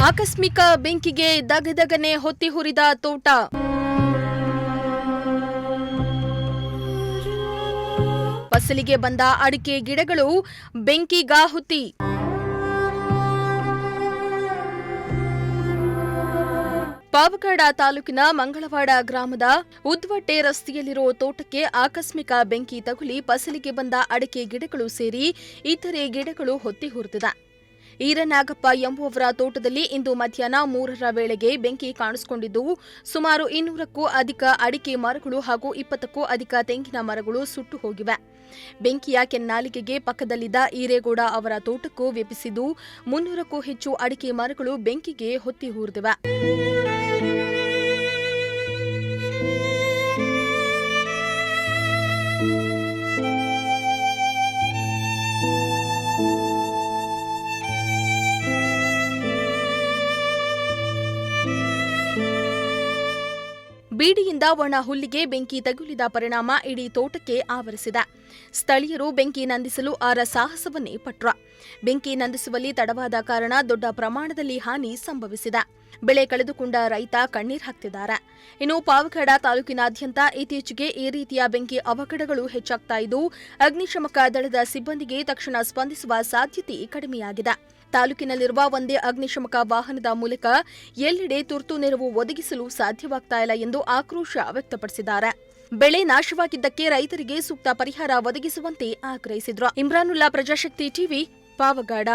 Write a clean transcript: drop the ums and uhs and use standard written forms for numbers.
ಆಕಸ್ಮಿಕ ಬೆಂಕಿಗೆ ದಗದಗನೆ ಹೊತ್ತಿ ಹುರಿದ ತೋಟ. ಫಸಲಿಗೆ ಬಂದ ಅಡಿಕೆ ಗಿಡಗಳು ಬೆಂಕಿಗಾಹುತಿ. ಪಾವಗಡ ತಾಲೂಕಿನ ಮಂಗಳವಾಡ ಗ್ರಾಮದ ಉದ್ವಟ್ಟೆ ರಸ್ತೆಯಲ್ಲಿರುವ ತೋಟಕ್ಕೆ ಆಕಸ್ಮಿಕ ಬೆಂಕಿ ತಗುಲಿ ಫಸಲಿಗೆ ಬಂದ ಅಡಿಕೆ ಗಿಡಗಳು ಸೇರಿ ಇತರೆ ಗಿಡಗಳು ಹೊತ್ತಿ ಹುರಿದಿದೆ. ಈರನಾಗಪ್ಪ ಎಂಬುವವರ ತೋಟದಲ್ಲಿ ಇಂದು ಮಧ್ಯಾಹ್ನ 3ರ ವೇಳೆಗೆ ಬೆಂಕಿ ಕಾಣಿಸಿಕೊಂಡಿದ್ದು, ಸುಮಾರು 200ಕ್ಕೂ ಅಧಿಕ ಅಡಿಕೆ ಮರಗಳು ಹಾಗೂ 20ಕ್ಕೂ ಅಧಿಕ ತೆಂಗಿನ ಮರಗಳು ಸುಟ್ಟು ಹೋಗಿವೆ. ಬೆಂಕಿಯ ಕೆನ್ನಾಲಿಗೆಗೆ ಪಕ್ಕದಲ್ಲಿದ್ದ ಈರೇಗೌಡ ಅವರ ತೋಟಕ್ಕೂ ವ್ಯಾಪಿಸಿದ್ದು, 300ಕ್ಕೂ ಹೆಚ್ಚು ಅಡಿಕೆ ಮರಗಳು ಬೆಂಕಿಗೆ ಹೊತ್ತಿ ಹುರಿದಿವೆ. ಬೀಡಿಯಿಂದ ಒಣ ಹುಲ್ಲಿಗೆ ಬೆಂಕಿ ತಗುಲಿದ ಪರಿಣಾಮ ಇಡೀ ತೋಟಕ್ಕೆ ಆವರಿಸಿದೆ. ಸ್ಥಳೀಯರು ಬೆಂಕಿ ನಂದಿಸಲು ಸಾಹಸವನ್ನೇ ಪಟ್ರು. ಬೆಂಕಿ ನಂದಿಸುವಲ್ಲಿ ತಡವಾದ ಕಾರಣ ದೊಡ್ಡ ಪ್ರಮಾಣದಲ್ಲಿ ಹಾನಿ ಸಂಭವಿಸಿದೆ. ಬೆಳೆ ಕಳೆದುಕೊಂಡ ರೈತ ಕಣ್ಣೀರು ಹಾಕ್ತಿದ್ದಾರೆ. ಇನ್ನು ಪಾವಗಡ ತಾಲೂಕಿನಾದ್ಯಂತ ಇತ್ತೀಚೆಗೆ ಈ ರೀತಿಯ ಬೆಂಕಿ ಅವಘಡಗಳು ಹೆಚ್ಚಾಗ್ತಾ ಇದ್ದು, ಅಗ್ನಿಶಾಮಕ ದಳದ ಸಿಬ್ಬಂದಿಗೆ ತಕ್ಷಣ ಸ್ಪಂದಿಸುವ ಸಾಧ್ಯತೆ ಕಡಿಮೆಯಾಗಿದೆ. ತಾಲೂಕಿನಲ್ಲಿರುವ ಒಂದೇ ಅಗ್ನಿಶಾಮಕ ವಾಹನದ ಮೂಲಕ ಎಲ್ಲೆಡೆ ತುರ್ತು ನೆರವು ಒದಗಿಸಲು ಸಾಧ್ಯವಾಗ್ತಾ ಇಲ್ಲ ಎಂದು ಆಕ್ರೋಶ ವ್ಯಕ್ತಪಡಿಸಿದ್ದಾರೆ. ಬೆಳೆ ನಾಶವಾಗಿದ್ದಕ್ಕೆ ರೈತರಿಗೆ ಸೂಕ್ತ ಪರಿಹಾರ ಒದಗಿಸುವಂತೆ ಆಗ್ರಹಿಸಿದ್ರು. ಇಮ್ರಾನುಲ್ಲಾ, ಪ್ರಜಾಶಕ್ತಿ ಟಿವಿ, ಪಾವಗಡ.